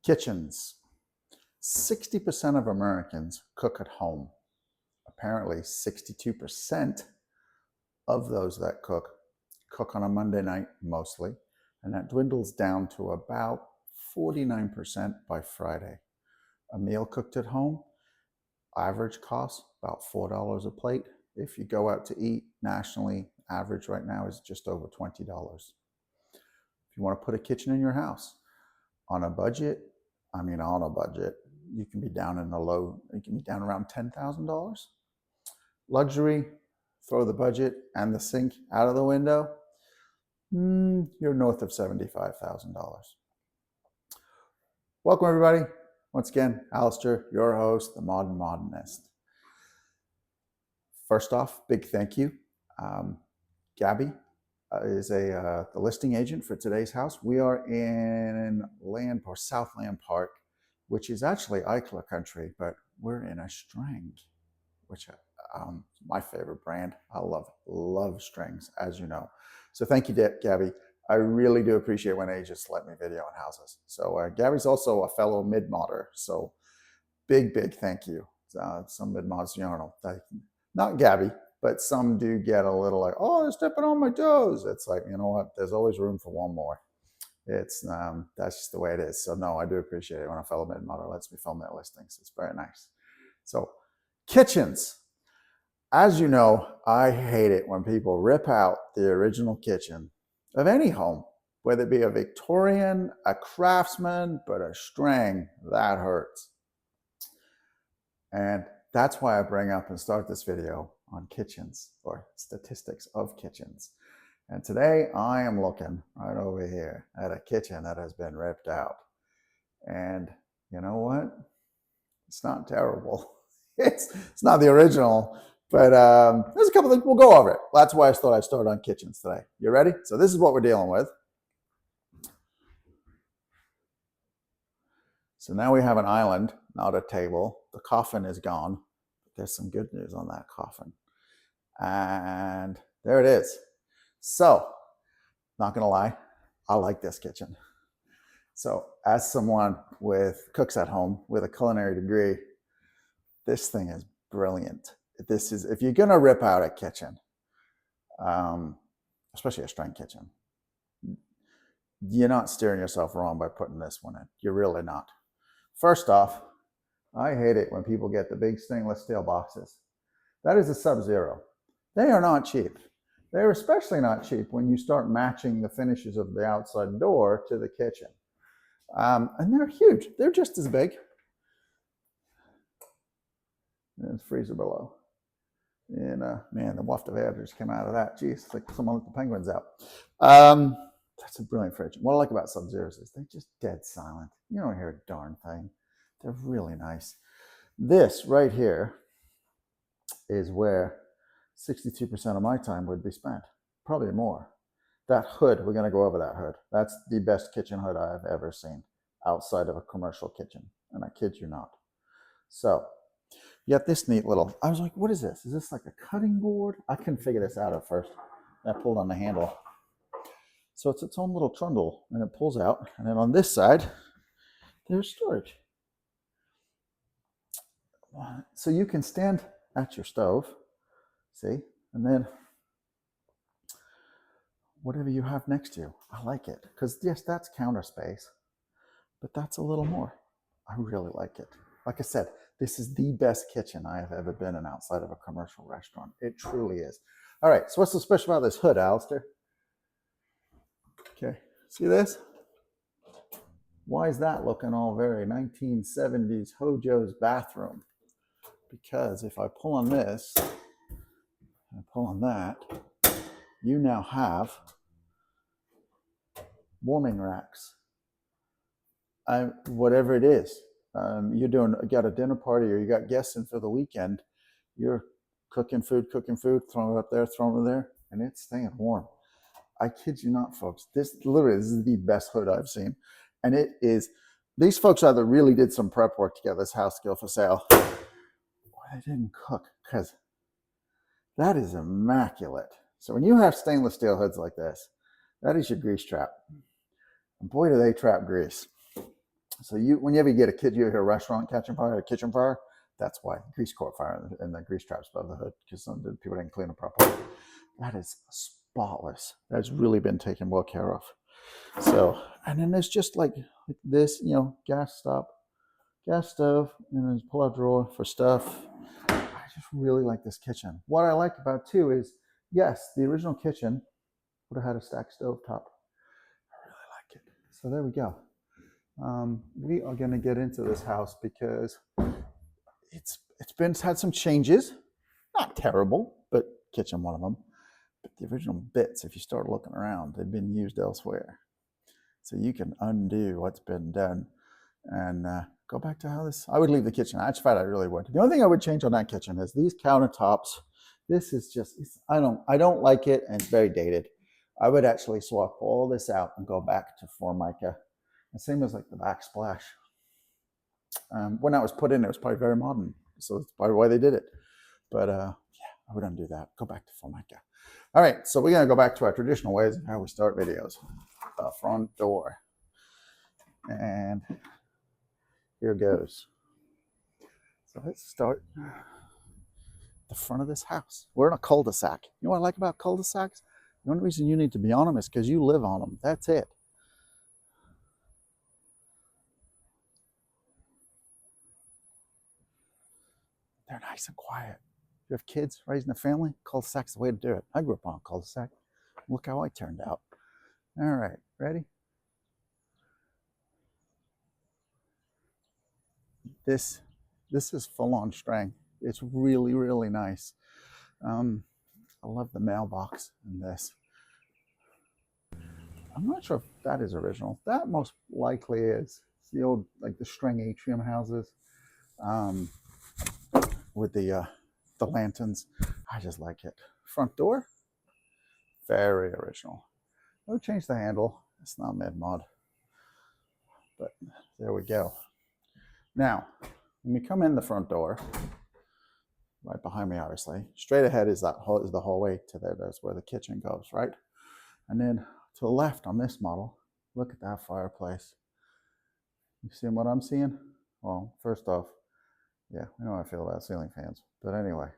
Kitchens. 60% of Americans cook at home. Apparently 62% of those that cook on a Monday night mostly, and that dwindles down to about 49% by Friday. A meal cooked at home, average cost about $4 a plate. If you go out to eat nationally, average right now is just over $20. If you want to put a kitchen in your house on a budget, you can be down in the low, you can be down around $10,000. Luxury, throw the budget and the sink out of the window, you're north of $75,000. Welcome everybody. Once again, Alister, your host, the Modern Modernist. First off, big thank you. Gabby is the listing agent for today's house. We are in Southland Park, which is actually Eichler country, but we're in a Streng, which my favorite brand. I love Strengs, as you know. So thank you, Gabby. I really do appreciate when agents let me video on houses. So Gabby's also a fellow mid-modder, so big thank you. Some mid-mods, not Gabby, but some do get a little like, oh, they're stepping on my toes. It's like, you know what? There's always room for one more. It's that's just the way it is. So no, I do appreciate it when a fellow mid-modder lets me film their listings. It's very nice. So kitchens. As you know, I hate it when people rip out the original kitchen of any home, whether it be a Victorian, a Craftsman, but a Streng, that hurts. And that's why I bring up and start this video on kitchens, or statistics of kitchens. And today I am looking right over here at a kitchen that has been ripped out. And you know what? It's not terrible. It's not the original, but there's a couple things. We'll go over it. That's why I thought I'd start on kitchens today. You ready? So this is what we're dealing with. So now we have an island, not a table. The coffin is gone. There's some good news on that coffin. And there it is. So, not gonna lie, I like this kitchen. So as someone with cooks at home with a culinary degree, this thing is brilliant. This is, if you're gonna rip out a kitchen, especially a Streng kitchen, you're not steering yourself wrong by putting this one in. You're really not. First off, I hate it when people get the big stainless steel boxes. That is a Sub-Zero. They are not cheap. They're especially not cheap when you start matching the finishes of the outside door to the kitchen. And they're huge. They're just as big. There's freezer below. And man, the waft of air just came out of that. Geez, it's like someone let the penguins out. That's a brilliant fridge. What I like about Sub-Zeros is they're just dead silent. You don't hear a darn thing. They're really nice. This right here is where 62% of my time would be spent, probably more. That hood, we're gonna go over that hood. That's the best kitchen hood I've ever seen outside of a commercial kitchen, and I kid you not. So, you got this neat little, I was like, what is this? Is this like a cutting board? I couldn't figure this out at first. I pulled on the handle. So it's its own little trundle, and it pulls out, and then on this side, there's storage. So you can stand at your stove, see, and then whatever you have next to you. I like it, because yes, that's counter space, but that's a little more. I really like it. Like I said, this is the best kitchen I have ever been in outside of a commercial restaurant. It truly is. All right, so what's so special about this hood, Alister? Okay, see this? Why is that looking all very 1970s Hojo's bathroom? Because if I pull on this, and pull on that, you now have warming racks. Whatever it is, you got a dinner party or you got guests in for the weekend, you're cooking food, throwing it up there, throwing it there, and it's staying warm. I kid you not, folks. This is the best hood I've seen. And it is, these folks either really did some prep work to get this house skill for sale, or they didn't cook, because that is immaculate. So when you have stainless steel hoods like this, that is your grease trap. And boy, do they trap grease. So when you ever get a kid, you hear a restaurant catching fire, a kitchen fire, that's why. Grease caught fire and the grease traps above the hood because some people didn't clean it properly. That is spotless. That's really been taken well care of. So, and then there's just like this, gas stove, and then pull-out drawer for stuff. I just really like this kitchen. What I like about it too is, yes, the original kitchen would have had a stacked stove top. I really like it. So there we go. We are going to get into this house because it's had some changes. Not terrible, but kitchen one of them. But the original bits, if you start looking around, they've been used elsewhere. So you can undo what's been done and go back to how this. I would leave the kitchen. Actually, I really would. The only thing I would change on that kitchen is these countertops. This is just, I don't like it, and it's very dated. I would actually swap all this out and go back to Formica. The same as like the backsplash. When that was put in, it was probably very modern. So that's probably why they did it. But yeah, I would undo that. Go back to Formica. All right, so we're going to go back to our traditional ways of how we start videos. The front door. And here goes. So let's start the front of this house. We're in a cul-de-sac. You know what I like about cul-de-sacs? The only reason you need to be on them is because you live on them. That's it. They're nice and quiet. If you have kids raising a family, cul-de-sac's the way to do it. I grew up on a cul-de-sac. Look how I turned out. All right, ready? This is full-on Streng. It's really, really nice. I love the mailbox in this. I'm not sure if that is original. That most likely is. It's the old, like the Streng atrium houses with the lanterns. I just like it. Front door, very original. I would change the handle. It's not mid-mod, but there we go. Now, when we come in the front door, right behind me, obviously, straight ahead is the hallway to there. That's where the kitchen goes, right? And then to the left on this model, look at that fireplace. You see what I'm seeing? Well, first off, yeah, I know how I feel about ceiling fans. But anyway,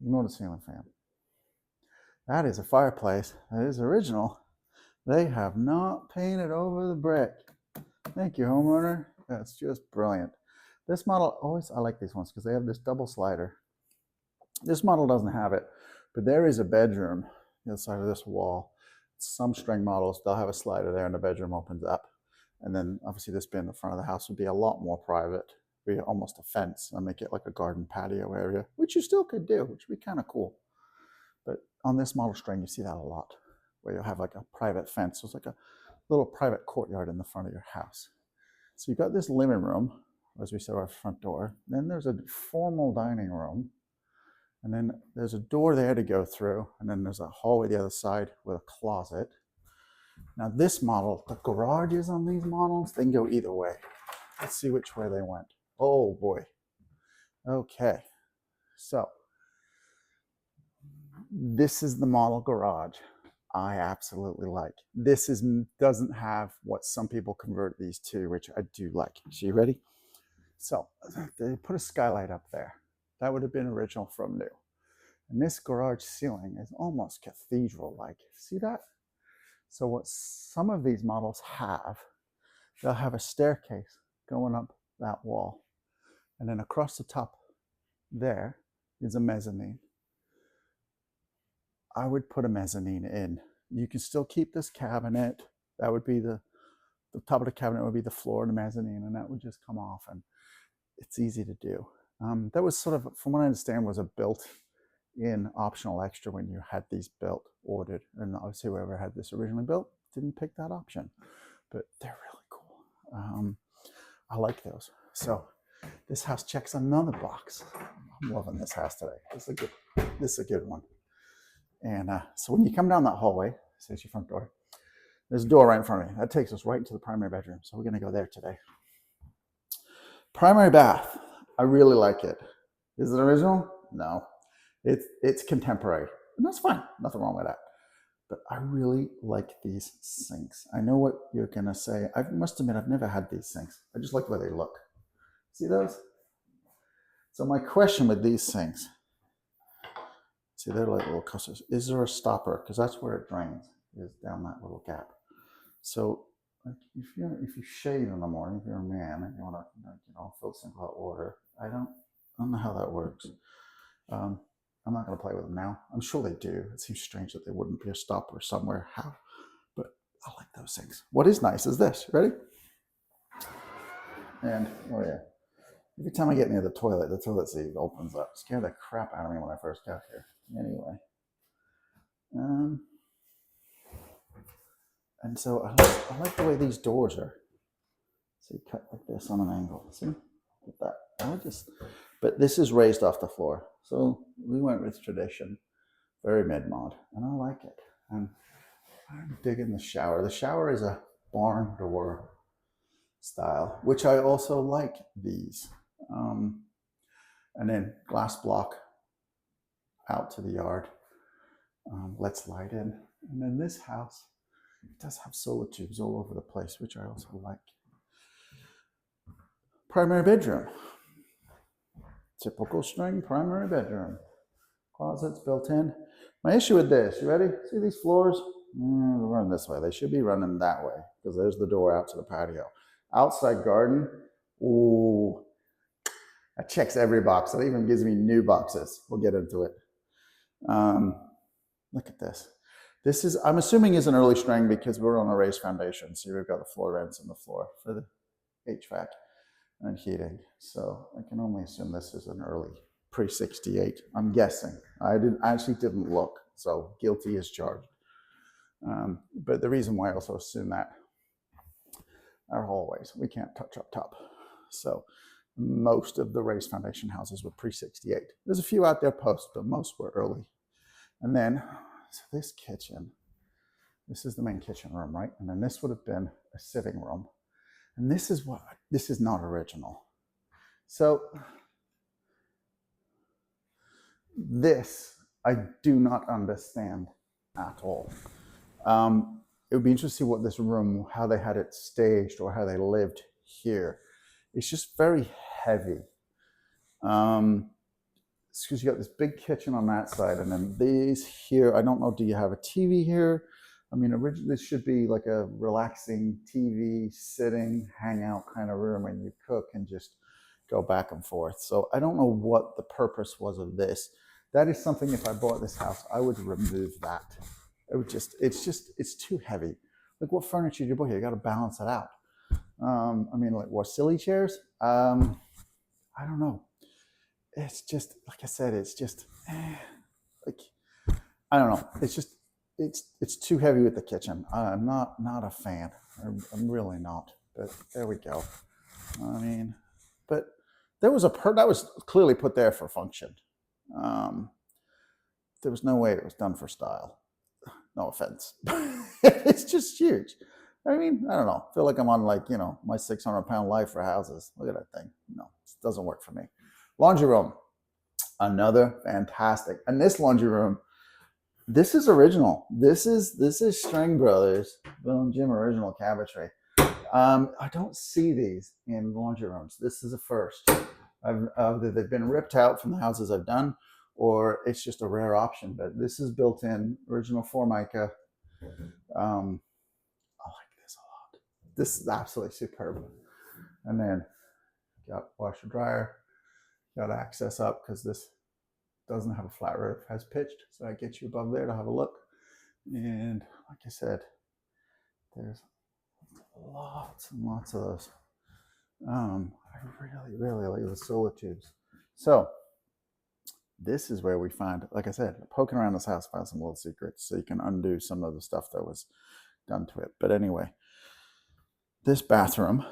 ignore the ceiling fan. That is a fireplace. That is original. They have not painted over the brick. Thank you, homeowner. That's just brilliant. This model, I like these ones because they have this double slider. This model doesn't have it, but there is a bedroom inside of this wall. Some Streng models, they'll have a slider there and the bedroom opens up. And then obviously this being the front of the house would be a lot more private. Be almost a fence and make it like a garden patio area, which you still could do, which would be kind of cool. But on this model Streng, you see that a lot, where you'll have like a private fence. So it's like a little private courtyard in the front of your house. So you've got this living room, as we said, our front door. Then there's a formal dining room. And then there's a door there to go through. And then there's a hallway the other side with a closet. Now this model, the garages on these models, they can go either way. Let's see which way they went. Oh boy. Okay. So this is the model garage I absolutely like. This doesn't have what some people convert these to, which I do like. So you ready? So they put a skylight up there. That would have been original from new. And this garage ceiling is almost cathedral-like. See that? So what some of these models have, they'll have a staircase going up that wall. And then across the top there is a mezzanine. I would put a mezzanine in. You can still keep this cabinet. That would be the top of the cabinet would be the floor of the mezzanine, and that would just come off, and it's easy to do. That was sort of, from what I understand, was a built-in optional extra when you had these built, ordered. And obviously whoever had this originally built didn't pick that option, but they're really cool. I like those. So this house checks another box. I'm loving this house today. This is a good one. And so when you come down that hallway, this your front door, there's a door right in front of me. That takes us right into the primary bedroom. So we're going to go there today. Primary bath. I really like it. Is it original? No. It's contemporary. And that's fine. Nothing wrong with that. but I really like these sinks. I know what you're gonna say. I must admit, I've never had these sinks. I just like the way they look. See those? So my question with these sinks, see, they're like little coasters. Is there a stopper? Because that's where it drains, is down that little gap. So like if you shave in the morning, if you're a man and you want to fill sink hot water, I don't know how that works. I'm not going to play with them now. I'm sure they do. It seems strange that there wouldn't be a stopper somewhere. How? But I like those things. What is nice is this. Ready? And oh yeah, every time I get near the toilet seat opens up. It scared the crap out of me when I first got here. Anyway, and so I like the way these doors are. So you cut like this on an angle. See, with that. But this is raised off the floor. So we went with tradition, very mid-mod, and I like it. And I'm digging the shower. The shower is a barn door style, which I also like these. And then glass block out to the yard. Lets light in. And then this house, it does have solar tubes all over the place, which I also like. Primary bedroom. Typical Streng primary bedroom. Closets built in. My issue with this, you ready? See these floors? They're running this way. They should be running that way because there's the door out to the patio. Outside garden, ooh, that checks every box. That even gives me new boxes. We'll get into it. Look at this. This is, I'm assuming, is an early Streng because we're on a raised foundation. So we've got the floor vents in the floor for the HVAC and heating. So I can only assume this is an early pre-68. I'm guessing. I actually didn't look, so guilty as charged. But the reason why I also assume that our hallways, we can't touch up top. So most of the raised foundation houses were pre-68. There's a few out there post, but most were early. And then, so this kitchen, this is the main kitchen room, right? And then this would have been a sitting room. And this is not original. So this, I do not understand at all. It would be interesting to see what this room, how they had it staged or how they lived here. It's just very heavy. Because you got this big kitchen on that side, and then these here, I don't know, do you have a TV here? I mean, originally this should be like a relaxing TV, sitting, hangout kind of room, and you cook and just go back and forth. So I don't know what the purpose was of this. That is something, if I bought this house, I would remove that. It's too heavy. Like, what furniture do you buy here? You got to balance it out. I mean, like, what, silly chairs? I don't know. It's just, like I said, it's just, like, I don't know. It's just, it's too heavy with the kitchen. I'm not a fan. I'm really not. But there we go. I mean, but that was clearly put there for function. There was no way it was done for style. No offense. It's just huge. I mean, I don't know. I feel like I'm on, like, my 600-pound life for houses. Look at that thing. No, it doesn't work for me. Laundry room. Another fantastic. And this laundry room, this is original. This is Streng Brothers, Bill and Jim original cabinetry. I don't see these in laundry rooms. This is a first. Either they've been ripped out from the houses I've done, or it's just a rare option. But this is built in, original Formica. I like this a lot. This is absolutely superb. And then got washer dryer, got access up because this doesn't have a flat roof, has pitched, so I get you above there to have a look. And like I said, there's lots and lots of those. I really like the solar tubes. So this is where we find, like I said, poking around this house, found some little secrets so you can undo some of the stuff that was done to it. But anyway, this bathroom,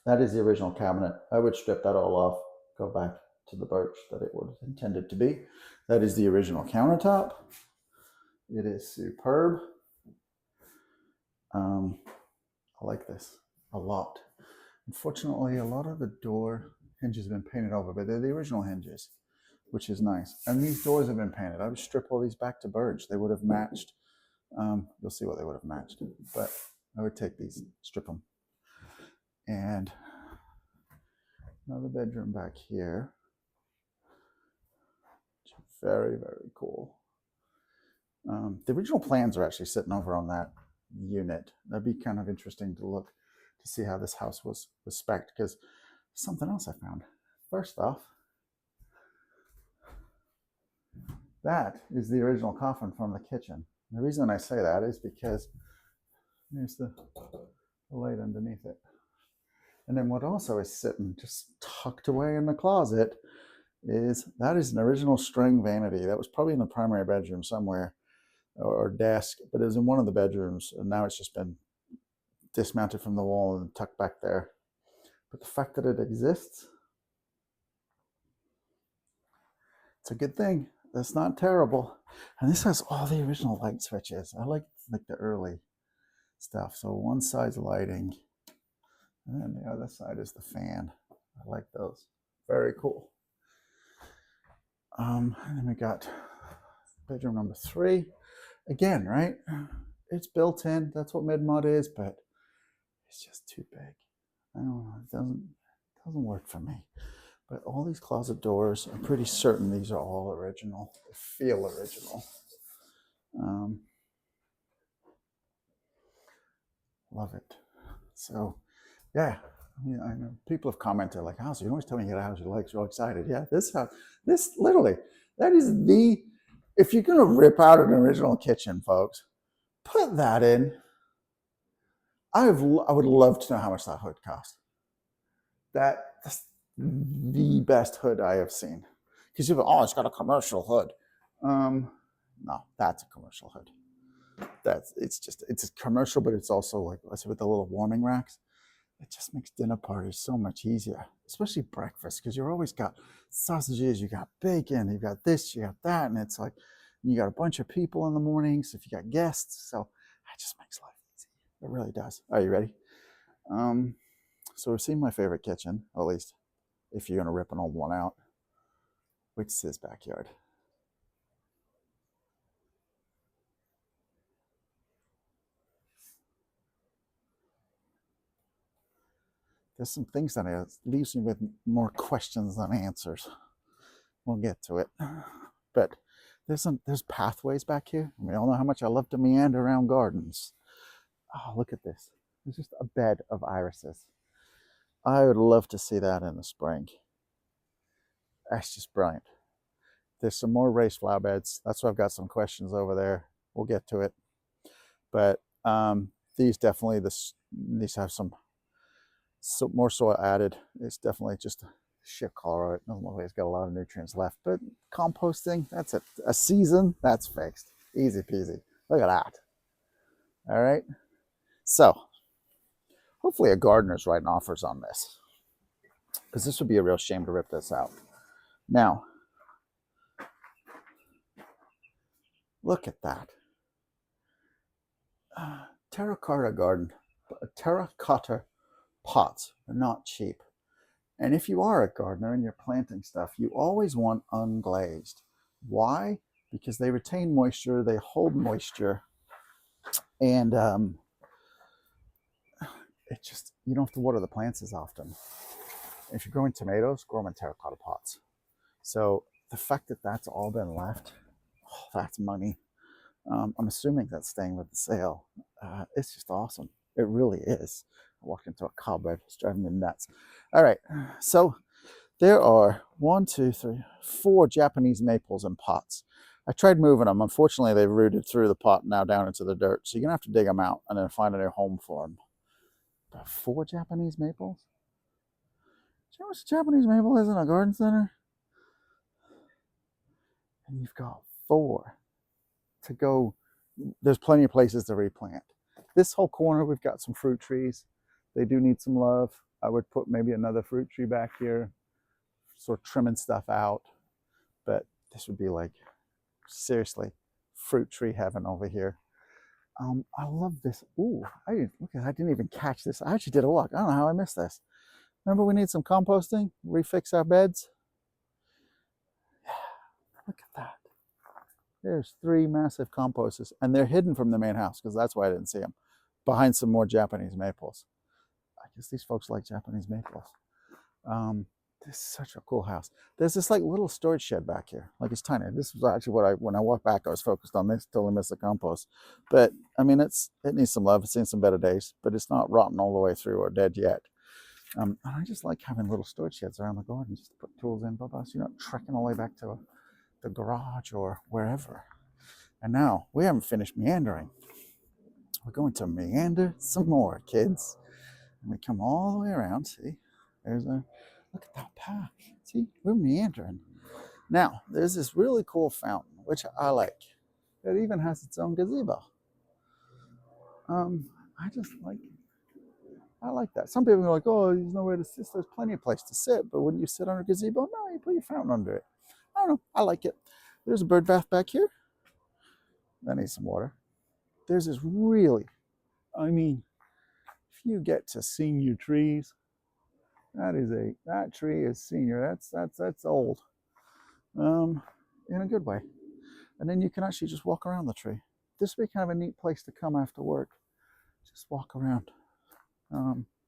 that is the original cabinet. I would strip that all off, go back to the birch that it was intended to be. That is the original countertop. It is superb. I like this a lot. Unfortunately, a lot of the door hinges have been painted over, but they're the original hinges, which is nice. And these doors have been painted. I would strip all these back to Burge. They would have matched. You'll see what they would have matched. But I would take these, strip them. And another bedroom back here. Very, very cool. The original plans are actually sitting over on that unit. That'd be kind of interesting to look to see how this house was spec'd, because something else I found. First off, that is the original coffin from the kitchen. The reason I say that is because there's the light underneath it. And then what also is sitting just tucked away in the closet is that is an original Streng vanity. That was probably in the primary bedroom somewhere, or desk, but it was in one of the bedrooms, and now it's just been dismounted from the wall and tucked back there. But the fact that it exists, it's a good thing. That's not terrible. And this has all the original light switches. I like the early stuff. So one side's lighting, and then the other side is the fan. I like those. Very cool. And then we got bedroom number 3. Again, right? It's built in. That's what mid-mod is, but it's just too big. I don't know. It doesn't work for me. But all these closet doors, I'm pretty certain these are all original. They feel original. Love it. So, yeah. I mean, I know people have commented like, "Oh, so you always tell me you get a house you like, so excited." Yeah, this house, this literally, that is the, if you're gonna rip out an original kitchen, folks, put that in. I would love to know how much that hood cost. That's the best hood I have seen. Because you're like, oh, it's got a commercial hood. No, that's a commercial hood. It's commercial, but it's also like, I said, with the little warming racks. It just makes dinner parties so much easier, especially breakfast, because you've always got sausages, you got bacon, you got this, you got that, and it's like you got a bunch of people in the mornings if you got guests. So it just makes life easy. It really does. Are you ready? So we've seen my favorite kitchen, at least if you're gonna rip an old one out, which is his backyard. There's some things that it leaves me with more questions than answers. We'll get to it. But there's pathways back here. We all know how much I love to meander around gardens. Oh, look at this. There's just a bed of irises. I would love to see that in the spring. That's just brilliant. There's some more raised flower beds. That's why I've got some questions over there. We'll get to it. But these definitely, these have some more soil added. It's definitely just a shit color. It doesn't look like it's got a lot of nutrients left. But composting, that's it. A season, that's fixed. Easy peasy. Look at that. All right. So hopefully a gardener's writing offers on this, because this would be a real shame to rip this out. Now, look at that. Terracotta garden. Terracotta pots are not cheap. And if you are a gardener and you're planting stuff, you always want unglazed. Why? Because they retain moisture, they hold moisture, and it just, you don't have to water the plants as often. If you're growing tomatoes, grow them in terracotta pots. So the fact that that's all been left, oh, that's money. I'm assuming that's staying with the sale. It's just awesome. It really is. I walked into a cobweb. It's driving me nuts. All right. So there are 4 Japanese maples in pots. I tried moving them. Unfortunately, they've rooted through the pot now down into the dirt. So you're going to have to dig them out and then find a new home for them. But 4 Japanese maples? Do you know what a Japanese maple is in a garden center? And you've got 4 to go. There's plenty of places to replant. This whole corner, we've got some fruit trees. They do need some love. I would put maybe another fruit tree back here, sort of trimming stuff out. But this would be like, seriously, fruit tree heaven over here. I love this. Ooh, I didn't even catch this. I actually did a walk. I don't know how I missed this. Remember, we need some composting, refix our beds. Look at that. There's 3 massive composters, and they're hidden from the main house because that's why I didn't see them. Behind some more Japanese maples. I guess these folks like Japanese maples. This is such a cool house. There's this like little storage shed back here. Like it's tiny. This was actually what when I walked back, I was focused on this till I missed the compost. But I mean, it needs some love. It's seen some better days, but it's not rotten all the way through or dead yet. And I just like having little storage sheds around the garden just to put tools in, so you're not trekking all the way back to the garage or wherever. And now we haven't finished meandering. We're going to meander some more, kids. And we come all the way around. See, look at that path. See, we're meandering. Now, there's this really cool fountain, which I like. It even has its own gazebo. I like that. Some people are like, oh, there's nowhere to sit. There's plenty of place to sit, but wouldn't you sit on a gazebo? No, you put your fountain under it. I don't know. I like it. There's a bird bath back here. That needs some water. There's this really, I mean, if you get to senior trees, that tree is senior. That's old. In a good way. And then you can actually just walk around the tree. This would be kind of a neat place to come after work. Just walk around.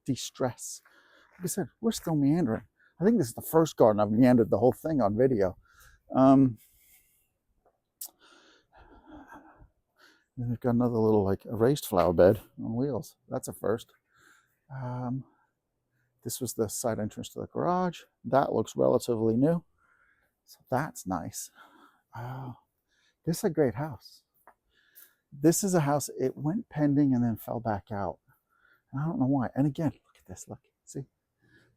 De-stress. Like I said, we're still meandering. I think this is the first garden I've meandered the whole thing on video. Then we've got another little like raised flower bed on wheels. That's a first. This was the side entrance to the garage. That looks relatively new. So that's nice. This is a great house. This is a house, it went pending and then fell back out. And I don't know why. And again, look at this, look, see?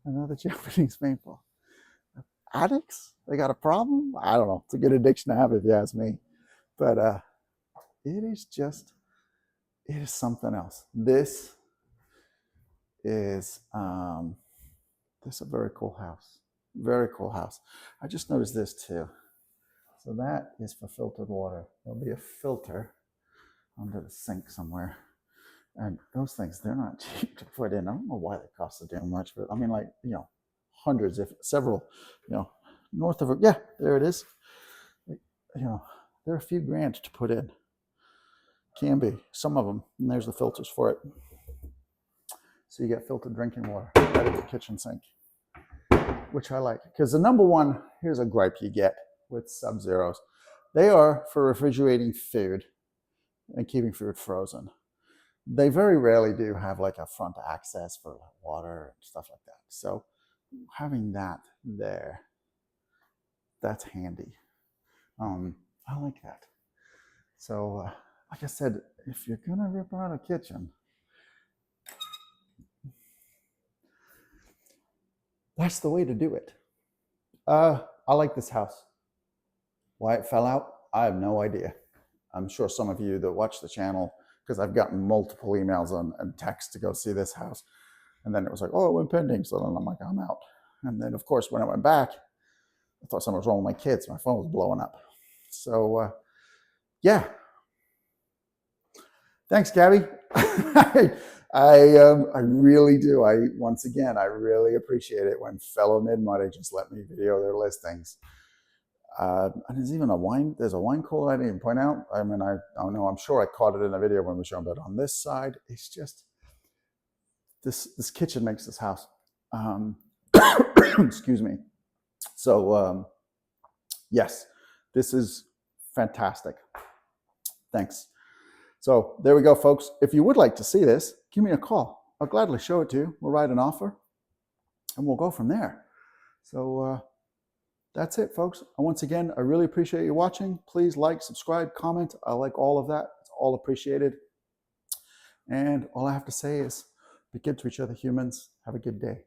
Another Japanese maple. Addicts? They got a problem? I don't know. It's a good addiction to have if you ask me. But it is something else. This is a very cool house. Very cool house. I just noticed this too. So that is for filtered water. There'll be a filter under the sink somewhere. And those things, they're not cheap to put in. I don't know why they cost so damn much, but I mean, like, hundreds, if several, north of it. Yeah, there it is. There are a few grand to put in. Can be, some of them. And there's the filters for it. So you get filtered drinking water out of the kitchen sink, which I like. Because the number one, here's a gripe you get with Sub-Zeros. They are for refrigerating food and keeping food frozen. They very rarely do have like a front access for water and stuff like that. So having that there, that's handy. I like that. So like I said, if you're gonna rip out a kitchen, that's the way to do it. I like this house. Why it fell out, I have no idea. I'm sure some of you that watch the channel, because I've gotten multiple emails and texts to go see this house. And then it was like, oh, it went pending. So then I'm like, I'm out. And then, of course, when I went back, I thought something was wrong with my kids. My phone was blowing up. So, yeah. Thanks, Gabby. I really do. Once again, I really appreciate it when fellow mid-mod agents let me video their listings. And there's even there's a wine cooler I didn't even point out. I mean, I don't know, I'm sure I caught it in the video when we showed, but on this side, it's just, this kitchen makes this house. Excuse me. So, yes, this is fantastic. Thanks. So there we go, folks. If you would like to see this, give me a call. I'll gladly show it to you. We'll write an offer and we'll go from there. So, that's it, folks. And once again, I really appreciate you watching. Please like, subscribe, comment. I like all of that. It's all appreciated. And all I have to say is be good to each other, humans. Have a good day.